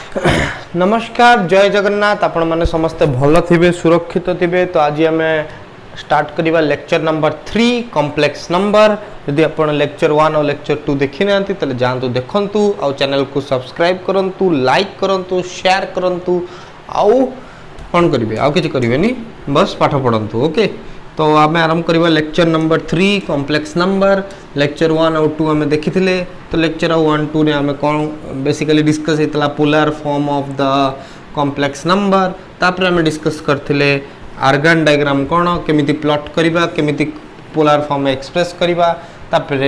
नमस्कार जय जगन्नाथ आपण माने समस्त भल थिबे सुरक्षित थिबे। तो आज आम स्टार्ट करिबा लेक्चर नंबर 3 कॉम्प्लेक्स नंबर। यदि आपण लेक्चर 1 और लेक्चर 2 देखि नांती तले जानतु देखंतु आ चैनल को सब्सक्राइब करंतु लाइक करंतु शेयर करंतु आउ कौन करिवे आउ किछ करिवेनी बस पाठ पढंतु। ओके तो आम आरंभ करवा lecture number 3 complex number. Lecture 1 और 2 आम देखी तो लेक्चर 1 2 ने आम कौन बेसिकली डिस्कस होता polar form of the complex number. तापर आम डिस्कस करथिले आर्गन डायग्राम कौन केमिति प्लॉट करवा केमिति पोलर फॉर्म एक्सप्रेस करवा तापर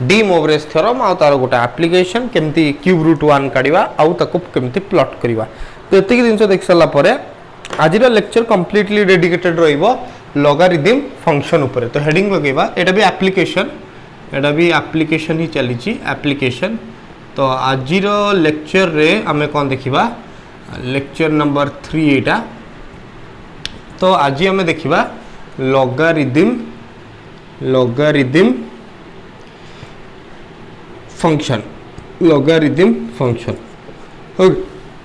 डी मोवरेज थ्योरम आ तार गोटे एप्लीकेशन केमिति क्यूब रूट 1 काढवा आउ ताको केमिति प्लॉट करवा। तो एतिक जिंस देख सारा परे आज लेक्चर कंप्लीटली डेडिकेटेड रहिबो लॉगरिथम फंक्शन ऊपर। तो हेडिंग लगेबा एटा भी एप्लीकेशन ही चली एप्लीकेशन। तो आज लेक्चर रे आमे कौन देखिबा लेक्चर नंबर 3 एटा। तो आज आमे देखिबा लॉगरिथम फंक्शन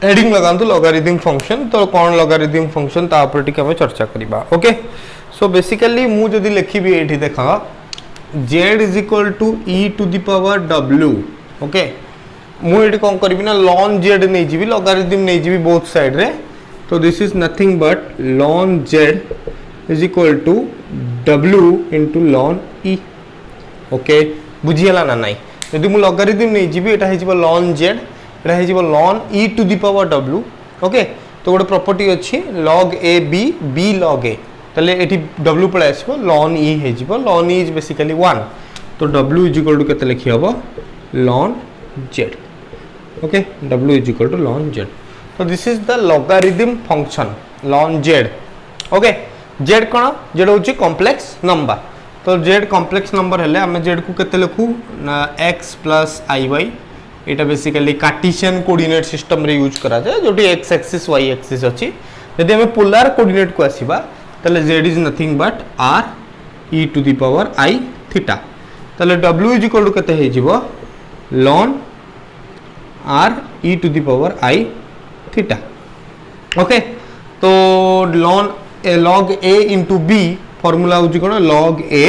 हेडिंग लगांतु लॉगरिथम फंक्शन। तो कौन लॉगरिथम फंक्शन ता ऊपर टिके हमें चर्चा करिबा। ओके सो बेसिकली मु जदि लिखिबी एठी देखा z is equal to e to the power w। Okay मु एठी कोन करबी ना ln z नै जिबी लॉगरिथम नै जिबी बोथ साइड रे। तो this is nothing but ln z is equal to w into ln e। Okay बुझियला ना नाही यदि मु लॉगरिथम नै जिबी एटा हे जिवो ln z एटा हे जिवो ln e to the power w। Okay तो गोटे प्रॉपर्टी अछि log a b log a तले एठी w पळे आसीबो ln e हे जिवो ln e इज बेसिकली 1। तो w इज इक्वल टू केते लिखि हबो ln z। Okay w is equal to ln z। तो this is the logarithm function ln z। Okay z कोन z होची कॉम्प्लेक्स नंबर। तो z complex number हेले हम z को केते लिखु x प्लस iy एटा बेसिकली कार्टेशियन कोऑर्डिनेट सिस्टम रे यूज करा जाय जोटी x एक्सिस y एक्सिस अछि। यदि हम पोलर कोऑर्डिनेट को आसीबा तले z is nothing but r e to the power i theta. तले w इज इक्वल टू केते हे जिवो ln r e to the power i theta. Okay तो log a into b formula होची कोन log a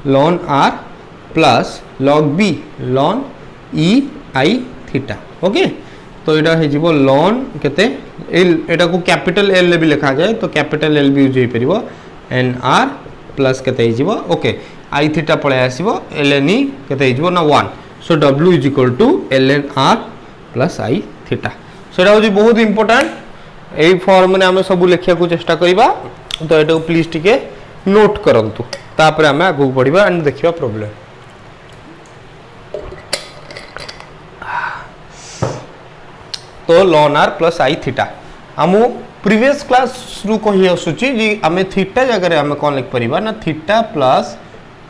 ln r plus log b ln e i theta. Okay तो एटा हे जिवो ln केते l एटा को कैपिटल L ले भी लिखा जाए तो कैपिटल L भी यूज हे परिबो n r प्लस केते हे जिवो ओके i थीटा पळे आसीबो ln e केते हे जिवो ना 1। So w is equal to ln r plus i theta. So एटा होची बहुत इंपोर्टेंट एई फॉर्म ने हम सब लिखिया को चेष्टा करिबा। तो एटा प्लीज टिके नोट करंतु तापर हम आगु पढिबा एंड देखिबा प्रॉब्लम। तो ln r plus i theta हम प्रीवियस क्लास रु कहि आसुची जी हमें थीटा जगह रे हम कोन लिख परिबा ना थीटा प्लस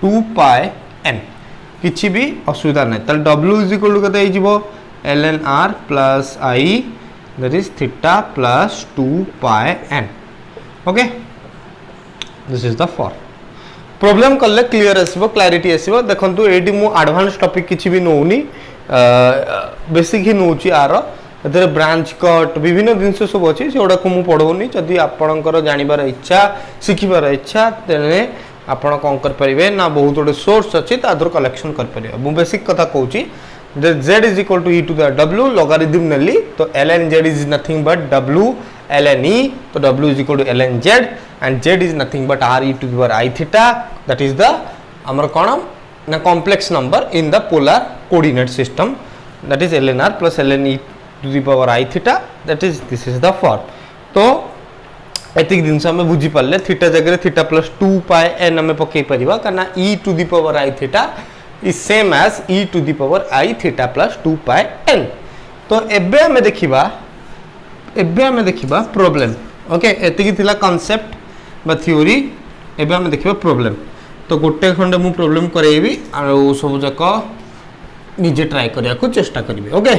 2 पाई n किछि भी असुविधा नै। त w इज इक्वल टू कते हे जिवो ln r plus i that is theta plus 2 pi n। Okay this is the form. Problem करले क्लियर आसीबो क्लैरिटी आसीबो। देखंतु एडी मु एडवांस टॉपिक किछि भी नोउनी बेसिक ही नोउची आरो एतरे ब्रांच कट विभिन्न जिनस सब अछि सेडा को मु पढौनी। जदि आपणकर जानिबार इच्छा सिखिबार इच्छा तेने आपण कोन कर परिबे ना बहुत गोटे सोर्स अछि तादर कलेक्शन कर परिबे। मु बेसिक कथा कहूची z is equal to e to the w logarithm नेली तो ln z is nothing but w ln e तो w is equal to ln z and z is nothing but r e to the power i theta that is the हमर कोन ना complex number in the polar coordinate system that is ln r plus ln e to the power i theta that is this is the form. तो एतिक दिन से हमें बुझी पाले theta जगह थीटा प्लस 2 पाई n हमें पकई परिबा करना e to the power i theta is same as e to the power i theta plus 2 pi n। तो एबे हमें देखिबा प्रॉब्लम। ओके एतिक थिला कांसेप्ट बा थ्योरी एबे हमें देखिबा प्रॉब्लम। तो गोटे खंडे मु प्रॉब्लम करेबी आ सब जाक निजे ट्राई करिया को चेष्टा करिवे। ओके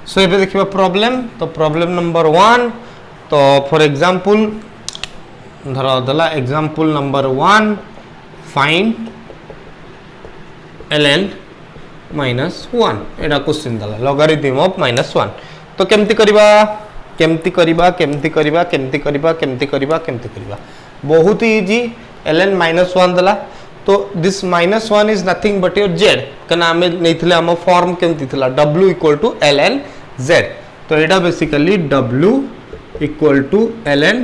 सो एबे देखिबा प्रॉब्लम। तो प्रॉब्लम नंबर 1 तो फॉर एग्जांपल धरा दला एग्जांपल नंबर 1 फाइंड ln -1 एटा क्वेश्चन दला logarithm of -1 तो केमती करिबा केमती करिबा केमती करिबा केमती करिबा केमती करिबा केमती करिबा बहुत ही इजी ln -1 दला तो this -1 is nothing but your z कना हमें नैथिले हम फॉर्म केमती थिला w = ln z तो एटा basically w = ln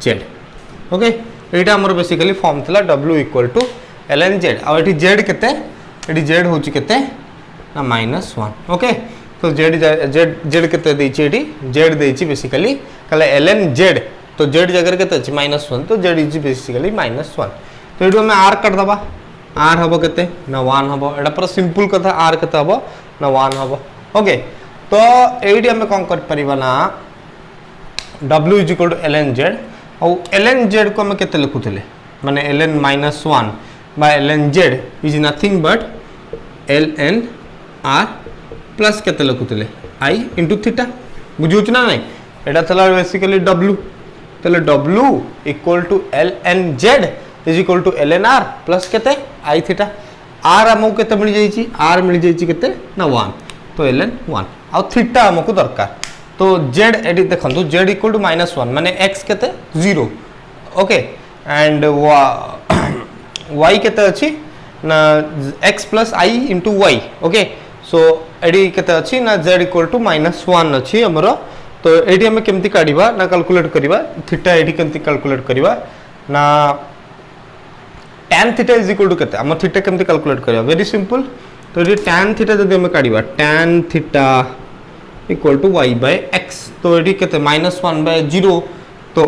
z okay एटा हमर बेसिकली फॉर्म थिला w = ln z आ एठी z केते एठी z होची केते ना -1 ओके तो z केते देछि एठी z देछि बेसिकली कले ln z तो z जगह केते अछि -1 तो z इज बेसिकली -1 तो एठो हमें r काट दबा r हबो केते ना 1 हबो एटा पर सिंपल कथा r केते हबो ना 1 हबो ओके तो एठी हमें कोन कर परिबा ना w = ln z और ln z को हमें केते लिखुथिले माने ln -1 by ln z is nothing but ln r plus केते लिखुथिले i into थीटा बुझुछ ना नहीं एटा थला बेसिकली w तले w = ln z is equal to ln r plus केते i थीटा r हमको केते मिल जाई छी r मिल जाई छी केते ना 1 तो ln 1 आ थीटा हमको दरकार तो z एडी देखंतु z = -1 माने x केते 0 ओके एंड y केते अछि ना x + i * y okay so एडी केते अछि ना z = -1 अछि हमरो तो एडी हम केमती काढिबा ना कैलकुलेट करिबा थीटा एडी केमती कैलकुलेट करिबा ना tan theta is equal to केते हम थीटा केमती कैलकुलेट करिबा वेरी सिंपल तो ये tan थीटा जदि हम काढिबा tan theta equal to y by x तो एडी केते -1/0 तो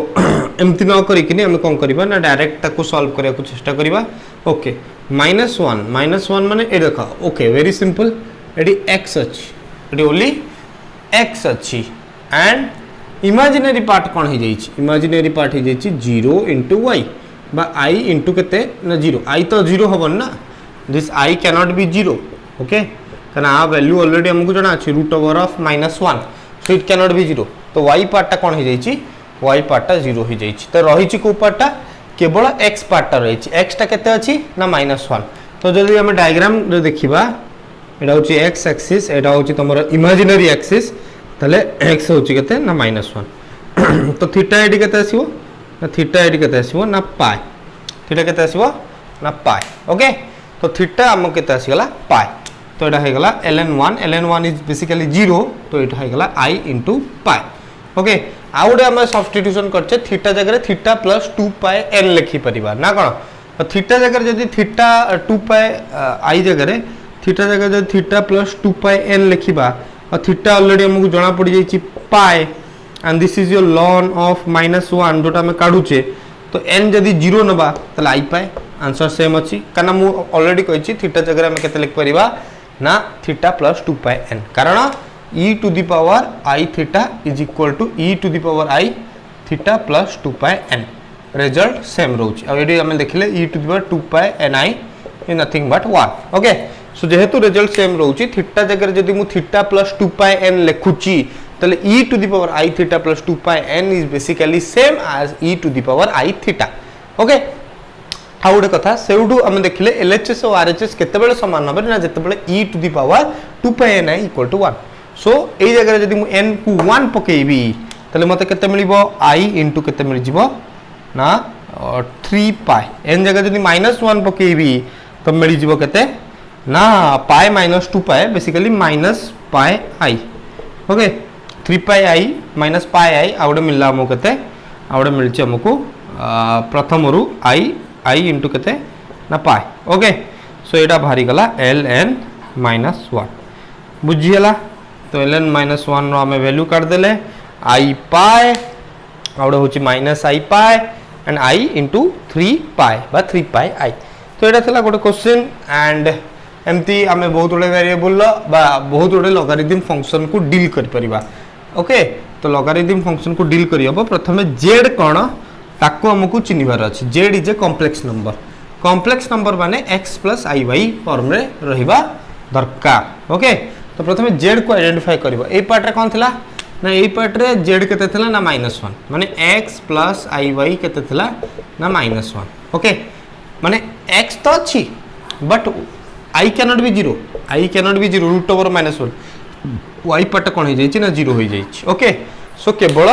एमती न करी कि हम कोन करिबा ना डायरेक्ट ताको सॉल्व करिया को चेष्टा करिबा ओके -1 माने ए देखा ओके वेरी सिंपल एडी x अछि एडी ओनली x अछि एंड इमेजिनरी पार्ट कोन हे जाई छी इमेजिनरी पार्ट हे जाई छी 0 * y बा i * केते ना 0 i तो 0 हबन ना this i cannot be 0 okay कना आ वैल्यू ऑलरेडी हमको जणा अछि √(-1) सो इट कैनॉट बी 0 तो y पार्ट कोन हे जाई छी y पार्ट 0 हे जाई छी तो रही छी को पार्ट केवल x पार्ट रही छी x टा केते अछि ना -1 तो जल्दी हम डायग्राम रे देखिबा एडा होची x एक्सिस एडा होची तमरो इमेजिनरी एक्सिस तले x होची केते ना -1 तो थीटा एडी केते आसीबो ना थीटा एडी केते आसीबो ना पाई थीटा केते आसीबो ना पाई ओके तो थीटा हम केते आसीगला पाई तो एडा हे गला ln 1 इज बेसिकली 0 तो एटा हे गला i * पाई ओके आउडे हम सब्स्टिट्यूशन करछे थीटा जगह थीटा + 2 पाई n लिखि परिबा ना कोन तो थीटा जगह जदी थीटा 2 पाई i जगह थीटा जगह जदी थीटा + 2 पाई n लिखिबा और थीटा ऑलरेडी हमको जणा पड़ी जाई छी pi and this is your ln of -1 जोटा हम काढुचे तो n जदी 0 नबा तले i पाई आंसर सेम अछि काना मु ऑलरेडी कहि छी थीटा जगह हम केते लिख परिबा ना थीटा + 2 पाई n कारण e⁻⁰ i theta is equal to e⁻⁰ theta + 2 pi n result same रहउची आ एडी हम देखिले e⁻2 pi ni is nothing but 1 okay so जेहेतु रिजल्ट सेम रहउची थीटा जगह जदी मु थीटा + 2 पाई n लिखुची तले e⁻⁰ theta + 2 pi n is basically same as e⁻⁰ theta okay आ गोटे कथा सेउडू हम देखिले LHS और RHS केतेबेले समान हबे ना जेतेबेले e⁻2 पाई ni = 1 सो ए जगह जदी मु n को 1 पकेबी तले मते केते मिलिबो i * केते मिल जिवो ना 3 पाई n जगह जदी -1 पकेबी तो मिल जिवो केते ना पाई -2 पाई बेसिकली -पाई i ओके 3 पाई i -पाई i आउडे मिलला हमको केते आउडे मिलचे हमको प्रथम रु i * केते ना पाई ओके सो एटा भारी गला ln -1 बुझियला तो ln -1 रो हमें वैल्यू काट देले i पाई आउडे होची -i पाई एंड i * 3 पाई बा 3 पाई i तो एटा थला गोटे क्वेश्चन एंड एमती हमें बहुत गुड़े वेरिएबल बा बहुत गुड़े लॉगरिथम फंक्शन को डील कर परिबा ओके तो लॉगरिथम फंक्शन को डील करी हबो प्रथमे z कोन ताको हमकु चिनिबार अछि z is a complex number माने x + iy फॉर्म रे रहिबा दरकार ओके तो प्रथमे z को आइडेंटिफाई करबो ए पार्ट रे कोन थिला ना ए पार्ट रे z केते थिला ना -1 माने x + iy केते थिला ना -1 ओके माने x तो अछि but i cannot be 0 √(-1) y part कौन हो जाइए ना 0 हो जाइए ओके सो केवल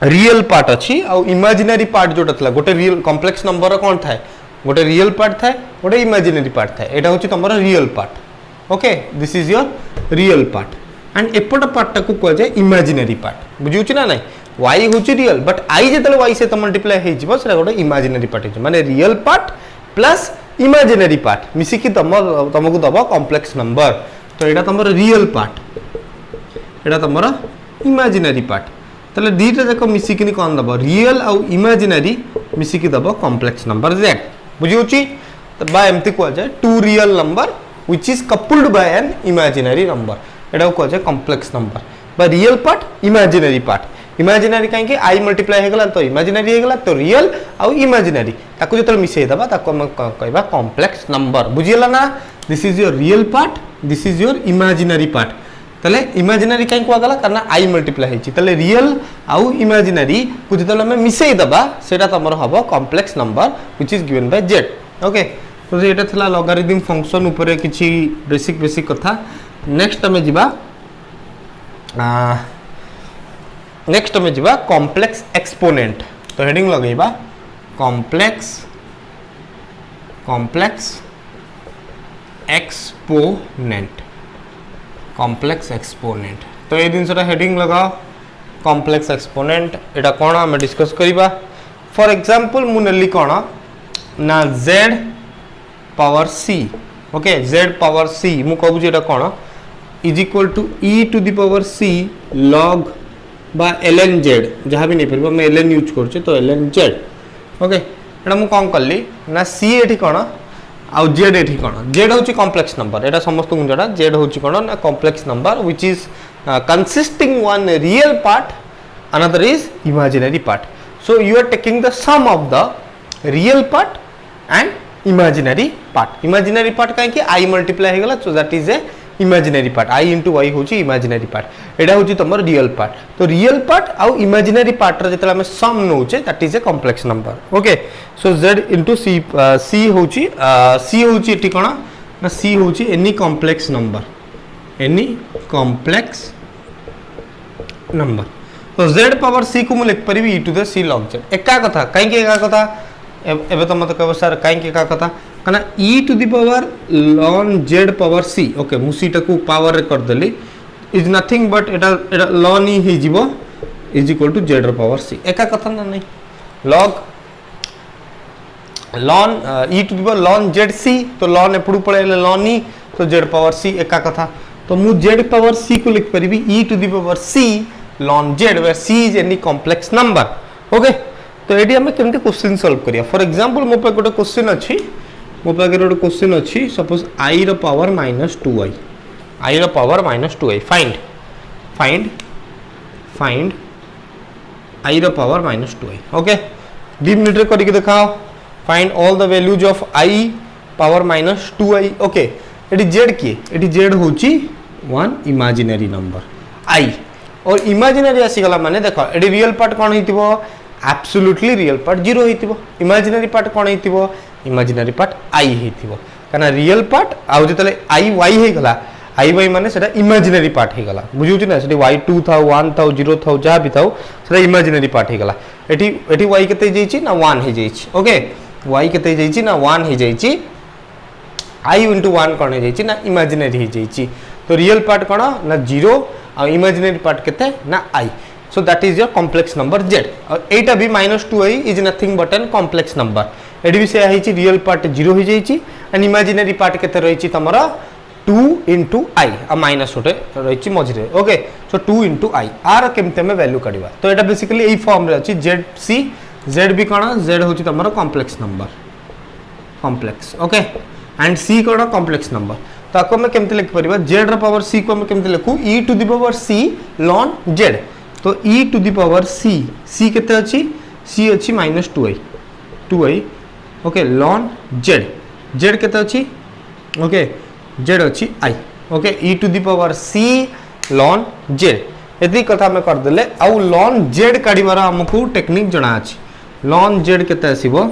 रियल पार्ट अच्छी आउ इमेजिनरी पार्ट जोटा था गोटे रियल कॉम्प्लेक्स नंबर कौन थाए गोटे रियल पार्ट थाए गोटे इमेजिनरी पार्ट थाए एटा होची तमरा real part okay this is your real part and एपट पार्ट को कह जाए इमेजिनरी पार्ट बुझुची ना नहीं y होची रियल बट i जेतले y से मल्टीप्लाई हे जिवो सेटा गोटे इमेजिनरी पार्ट हे माने real part plus imaginary part मिसी की तुमको दबा कॉम्प्लेक्स नंबर तो एटा तमरा रियल पार्ट एटा तमरा इमेजिनरी पार्ट ताले दीटा जाक मिसिकिनी कौन दबो रियल आउ इमेजिनरी मिसिकी दबो कॉम्प्लेक्स नंबर z बुझियोची बा एमती को जाए to real number which is coupled by an imaginary number एटा को जाए कॉम्प्लेक्स नंबर बा रियल पार्ट इमेजिनरी कहीं आई मल्टीप्लाई हो गला तो इमेजिनरी हो गला तो रियल आउ इमेजिनरी ताको जतल मिसई दबा ताको हम कहबा कॉम्प्लेक्स नंबर बुझियला ना this is your real part this is your imaginary part तले इमेजिनरी कहीं को गला करना आई मल्टीप्लाई हेची तले रियल आउ इमेजिनरी को जतल हम मिसई दबा सेटा तमरो हबो complex number which is given by z okay तो एटा थला लॉगरिथम फंक्शन ऊपर किछि बेसिक कथा नेक्स्ट हमें जिबा नेक्स्ट हमें जिबा कॉम्प्लेक्स एक्सपोनेंट तो हेडिंग लगेबा कॉम्प्लेक्स एक्सपोनेंट कॉम्प्लेक्स एक्सपोनेंट तो ये दिन हेडिंग लगाओ कॉम्प्लेक्स एक्सपोनेंट एटा कौन आम डिस्कस करिबा फॉर एग्जांपल मु नेली कौन ना z power c okay z power c मु कहबु जेटा कौन is equal to e to the power c log बा ln z जहाँ भी नहीं परबो मैं ln यूज करछे तो ln z ओके एटा मु कौन करली ना c एठी कौन आउ z एठी कौन z होची कॉम्प्लेक्स नंबर एटा समस्त को जडा z होची कौन ना complex number which is consisting one real part another is imaginary part so you are taking the sum of the real part and imaginary part कहीं आई मल्टीप्लाई हो गला so that is a imaginary part i into y होची imaginary part एटा होची तमर real part तो real part आउ imaginary part रे जतला हम सम नोचे that is a complex number okay so z into c होची एटी कोन ना c होची एनी कॉम्प्लेक्स नंबर तो z पावर c को मु लिख परिबी e to the c log z एका कथा कहीं के एका कथा एबे तो मत कहबो सर कहीं के एका कथा कना e to the power ln z power c okay मु c टाकू पावर रे कर देली इज नथिंग बट एटा ln ही जीवो is equal to z power c एका कथा ना नहीं ln e to the power ln zc तो ln एपडू पळे ln e तो z पावर c एका कथा तो मु z पावर c को लिख परिबी e to the power c ln z where c is any complex number okay तो एडी हमें केमते क्वेश्चन सॉल्व करिया फॉर एग्जांपल मो पे गोटे क्वेश्चन अछि मो पे गोटे क्वेश्चन अछि सपोज i रो पावर -2i i रो पावर -2i फाइंड i रो पावर -2i ओके 2 मिनट रे करिके देखाओ find all the values of i power -2i okay एडी z की एडी z होची वन इमेजिनरी नंबर i और इमेजिनरी आसी गला माने देखो एडी रियल पार्ट कोन हितिबो एब्सोल्युटली रियल पार्ट 0 हितिबो इमेजिनरी पार्ट कोन हितिबो इमेजिनरी पार्ट i हितिबो काना रियल पार्ट आउ जतले i y हे गला i y माने सेटा इमेजिनरी पार्ट हे गला बुझुची ना सेटी y 2 था 1 था 0 था जा भी था सेटा इमेजिनरी पार्ट हे गला एटी y केते जेची ना 1 हे जेची ओके y केते जेची ना 1 हे जेची i * 1 कोन हे जेची ना इमेजिनरी हे जेची तो रियल पार्ट कोन ना 0 आ इमेजिनरी पार्ट केते ना i so that is your complex number z और एटा भी -2i is nothing but an complex number एडी भी से आइची रियल पार्ट 0 हो जाइची एंड इमेजिनरी पार्ट केते रहिची तमरा 2 into i आ माइनस होटे रहिची मझरे ओके सो 2 into i आर केमते में वैल्यू काढिबा तो एटा बेसिकली एई फॉर्म रे अछि z भी कोन z होची तमरा complex number complex okay and c कोन कॉम्प्लेक्स नंबर ताको में केमते लिख परिबा z र पावर c को में केमते लिखू e to the power c ln z तो e to the power c केते अछि c अछि -2i ओके ln z केते अछि ओके z अछि i okay e to the power c ln z एती कथा में कर देले आ ln z काढिबार हमकु टेक्निक जणा अछि ln z केते आसीबो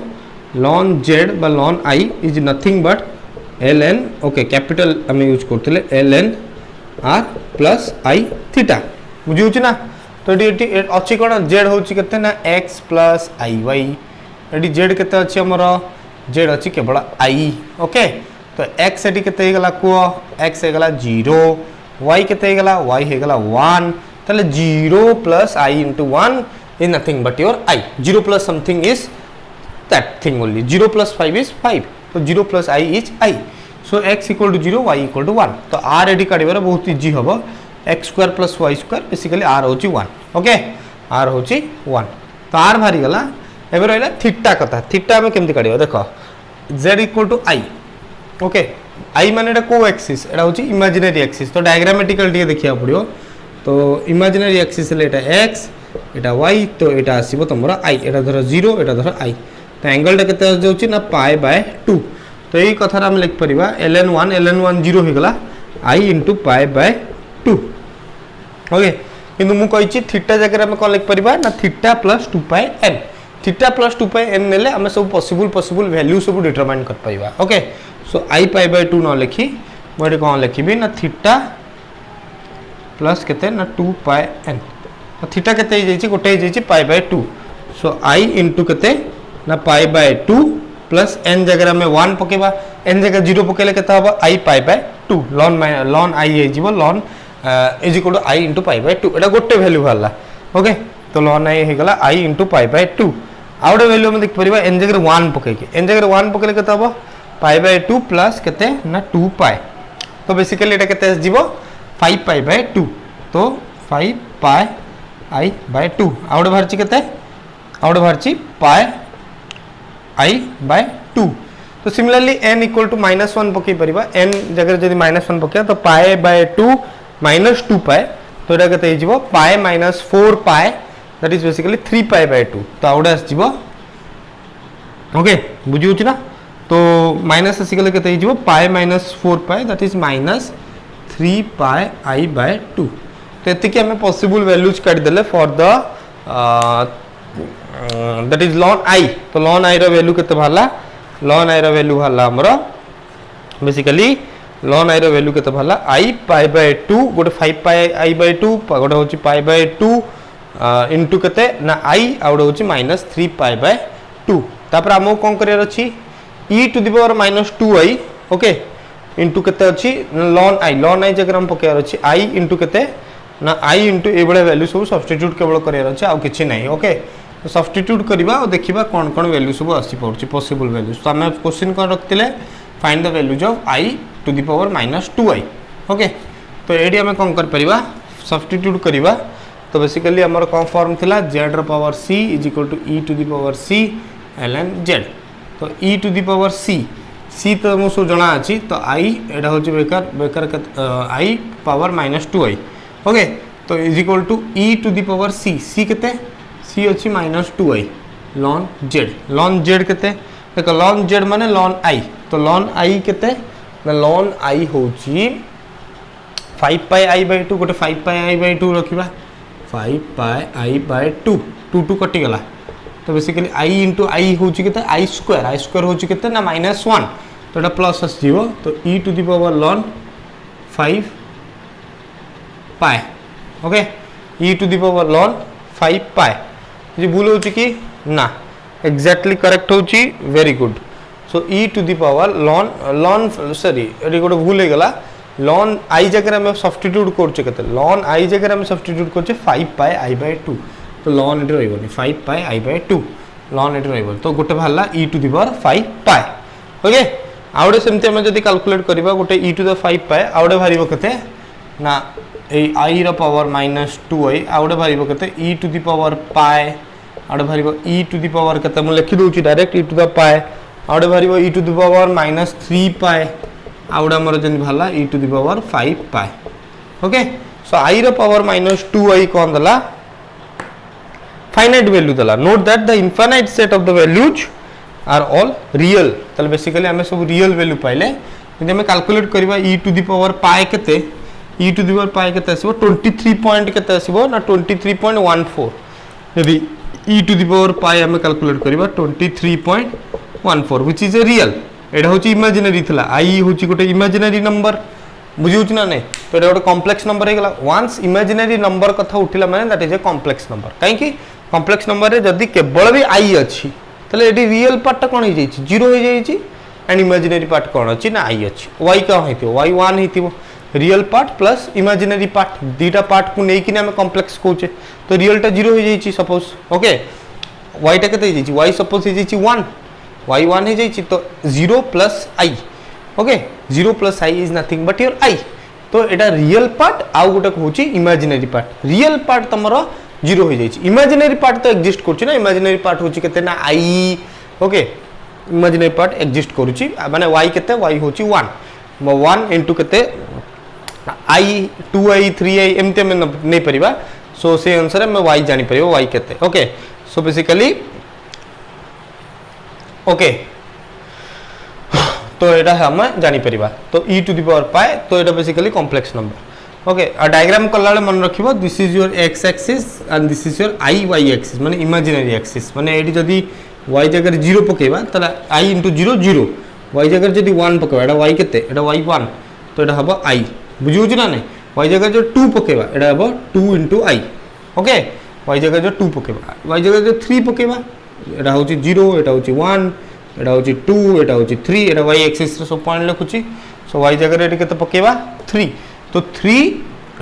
ln z बा ln i is nothing but ln okay capital हम यूज करथिले ln R plus I theta बुझी ना। तो ये अच्छी कौन जेड हूँ के ना एक्स प्लस आई वाई ये जेड के अच्छी आमर जेड अच्छी केवल आई ओके। तो एक्स ये के कह एक्स होगा 0 वाई के वाई होगा 1 ताले 0 plus I into 1 is nothing but your I 0 plus something is that thing only 0 plus 5 is 5 so 0 plus I is I so x equal to 0 y equal to 1 तो r AD काढिबार बहुत easy हबो x square plus y square basically r होची 1 okay r होची 1 तो r भारी गला एबे रहला थीटा कथा थीटा में केमति काढिबा देखो z equal to I okay I माने एटा को एक्सिस एटा होची इमेजिनरी एक्सिस तो डायग्रामेटिकल टिके देखिया पड़ियो तो इमेजिनरी एक्सिस ले एटा x एटा y तो एटा आसीबो तमरा I एटा धर 0 एटा धर I तो एंगल टा केते जाउची ना पाई बाय 2 तो एई कथा हम लिख परिबा ln1 0 हो गला I into pi by 2 okay किंतु मु कहिची थीटा जगह हम कोन लिख परिबा ना theta plus 2 pi n theta plus 2 pi n नेले हम सब पॉसिबल वैल्यू सब डिटरमाइन कर परिबा okay so I pi by 2 न लिखी मोटे कोन लिखिबी ना थीटा प्लस केते ना 2 पाई n थीटा केते जाइछि गोटे जाइछि pi by 2 so I into केते ना पाई बाय 2 प्लस n जगह में 1 पकेबा n जगह 0 पकेले केते हबो I pi by 2 ln I हे जिवो ln is equal to I into pi by 2 एटा गोटे वैल्यू हल्ला ओके तो ln I हे गला I इनटू पाई बाय 2 आउडे वैल्यू हम देख परिबा n जगह 1 पकेके n जगह 1 पकेले केते हबो पाई बाय 2 प्लस केते ना 2 पाई तो बेसिकली एटा केते जिवो 5 पाई बाय 2 तो 5 पाई I बाय 2 आउडे भारची केते आउडे भारची पाई I बाय 2 तो सिमिलरली n इक्वल टू -1 पके परिबा n जगह जदी -1 पके तो पाई बाय 2 -2 पाई तो एटा केते हिजिबो pi -4 pi that is basically 3 pi by 2 तो आउडे आसीबो ओके बुझी होची ना तो माइनस आसीगले केते हिजिबो pi -4 pi that is -3 pi I by 2 तो एतिकी हमें पॉसिबल वैल्यूज काट देले for the that is ln I तो ln I रो वैल्यू केते भाला ln I रो वैल्यू भाला हमरो बेसिकली ln I रो वैल्यू केते भाला I पाई बाय 2 गोटे 5 पाई I बाय 2 गोटे होची पाई बाय 2 इनटू केते ना I आउडे होची -3 पाई बाय 2 तापर हमो कोन करियर अछि e to the power -2i okay into केते अछि ln I जगह हम पकेयर अछि I इनटू केते ना I इंटू ए बड़े वैल्यू सब सब्स्टिट्यूट केवल करियर अछि आ किछि नै ओके तो सब्स्टिट्यूट करबा और देखिबा कोन कोन वैल्यू सब आसी पड़छि पॉसिबल वैल्यूज तो हमें क्वेश्चन कोन रखतिले find the values of I to the power -2i okay तो एडी हमें कोन कर परिबा सब्स्टिट्यूट करबा तो बेसिकली हमर कोन फॉर्म थिला z रो power c is equal to e to the power c ln z तो e to the power c तो मु सब जणा अछि तो I एडा होछि बेकार I पावर -2i ओके तो is equal to e to the power c केते c अछि -2i ln z केते देखो ln z माने ln I तो ln I केते ना ln I होछि 5 पाई I बाय 2 गोटे 5 पाई I बाय 2 रखिबा 5 पाई I बाय 2 2 कटि गला तो बेसिकली I इंटू I होछि केते I स्क्वायर होछि केते ना -1 तो एटा प्लस आसीबो तो e to the power ln 5 pi okay e to the power ln 5 pi जे भूल होछि कि ना एग्जैक्टली करेक्ट होछि very good so e to the power ln sorry एडी गोटे भूल हे गला ln I जगह हम सब्स्टिट्यूट करछे केते ln I जगह हम सब्स्टिट्यूट करछे 5 पाई I बाय 2 तो ln एटी रहइबोनी 5 पाई I बाय 2 ln एटी रहइबो तो गोटे भाला e to the power 5 pi okay आउडे सेमते हम जदी कैलकुलेट करबा गोटे e टू द 5 पाई आउडे भारिबो केते ना ए I रो पावर -2i आउडे भारिबो केते e to the power pi आउडे भारिबो e टू द पावर केते हम लिखि दोछि direct e to the pi आउडे भारिबो e to the power -3 pi आउडे हमर जन भाला e to the power 5 pi okay so I रो पावर -2i कोन दला फाइनाइट वैल्यू दला note that the infinite set of the values are all real तले बेसिकली हमें सब रियल वैल्यू पाइले यदि हमें कैलकुलेट करबा e to the power pi केते e to the power pi केते आसीबो 23 पॉइंट केते आसीबो ना 23.14 यदि e to the power pi हमें कैलकुलेट करबा 23.14 व्हिच इज ए रियल एडा होची इमेजिनरी थिला I होची गोटे इमेजिनरी नंबर बुझी ना नहीं तो ये गोटे कॉम्प्लेक्स नंबर हो वंस इमेजिनरी नंबर कथा उठिला माने that is a complex number कहीं कॉम्प्लेक्स नंबर रे जदी केवल भी आई अच्छी तले एडी रियल पार्ट कौन हो जाई 0 हो जाई एंड इमेजिनरी पार्ट कौन अच्छी ना आई अच्छी y कौन होइथिबो y 1 होइथिबो real part plus imaginary part दीटा पार्ट को नहीं कि आम कॉम्प्लेक्स कहूचे तो रियलटा 0 हो जाई सपोज ओके y टा केते जाई y सपोज हो जाई 1 y 1 हो जाई तो 0 plus i okay 0 plus i is nothing but your i तो एटा रियल पार्ट आउ गोटे कहूची इमेजिनरी पार्ट रियल पार्ट तमरो 0 हो जाई इमेजिनरी पार्ट तो एग्जिस्ट करछि ना इमेजिनरी पार्ट होची केते ना i okay imaginary part exist करूची माने y केते y होची 1 1 इनटू केते i 2i 3i एमते में नहीं परिबा सो से अनुसार में y जानि परिबो y केते ओके सो बेसिकली ओके तो एटा हम जानि परिबा तो e to the power pi तो एटा बेसिकली कॉम्प्लेक्स नंबर ओके आ डायग्राम कला मन रखिबो this is your x axis and this is your i y axis माने इमेजिनरी एक्सिस माने एडी जदी y जगह 0 पकेबा तला i * 0 0 y जगह जदी 1 पकेबा एटा y केते एटा y 1 तो एटा हबो i बुझियो ना नहीं y जगह जो 2 पकेबा एटा हबो 2 * i ओके y जगह जो 2 पकेबा y जगह जो 3 पकेबा एटा होची 0 एटा होची 1 एटा होची 2 एटा होची 3 एटा y एक्सिस रे सब पॉइंट लिखुची सो y जगह रे केते पकेबा 3 तो 3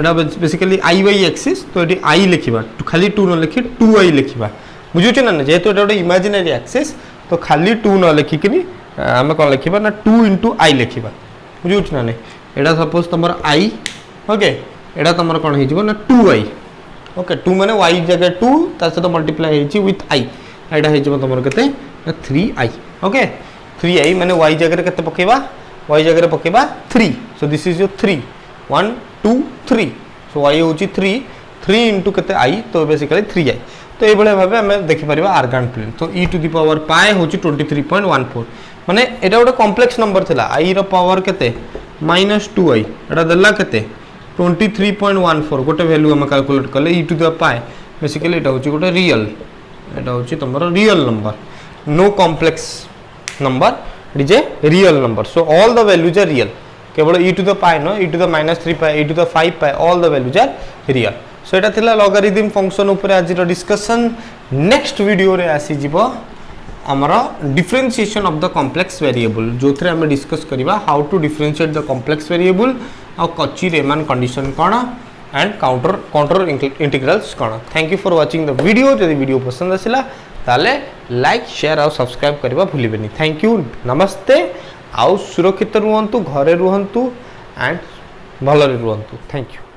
एटा बेसिकली i y एक्सिस तो एटी i लिखिबा खाली 2 न लिखि 2i लिखिबा बुझुछ ना जेहेतु एटा गोटे इमेजिनरी एक्सिस तो खाली 2 न लिखिकिनी आमे कोन लिखिबा ना 2 * i लिखिबा बुझुछ ना नहीं एटा सपोज तमर i ओके एटा तमर कोन हे जिवो ना 2i ओके 2 माने y जगह 2 ता से तो मल्टीप्लाई हे छि विथ i एटा हे जिवो तमर केते 3i ओके 3i माने y जगह केते पकेबा y जगह पकेबा 3 so this is your 3 1 2 3 so y होची 3 3 इनटू केते i तो बेसिकली 3i तो ये भाव हमें देखिपर आर्गान प्लेन तो e टू द पावर पाए हूँ 23.14 माने एटा गोटे कॉम्प्लेक्स नंबर थिला i रो पावर केते -2i एटा देला केते 23.14 गोटे वैल्यू हम कैलकुलेट कले e to the pi basically एटा होची गोटे रियल एटा होची तमरो real number no complex number it is a real number so all the values are real केवल e to the pi no e to the -3 pi e to the 5 pi all the values are real so एटा थिला logarithm function ऊपर आज रो discussion next video रे आसी जिवो हमरा differentiation of the complex variable जो थरे हम डिस्कस करिबा how to differentiate the complex variable आ कच्ची रेमान कंडीशन कोन एंड काउंटर इंटीग्रल्स कोन thank you for watching the video जदि वीडियो पसंद आसिला ताले लाइक शेयर और सब्सक्राइब करबा भूलिबेनी थैंक यू नमस्ते आउ सुरक्षित रुहंतु घरे रुहंतु एंड भलरे रुहंतु थैंक यू।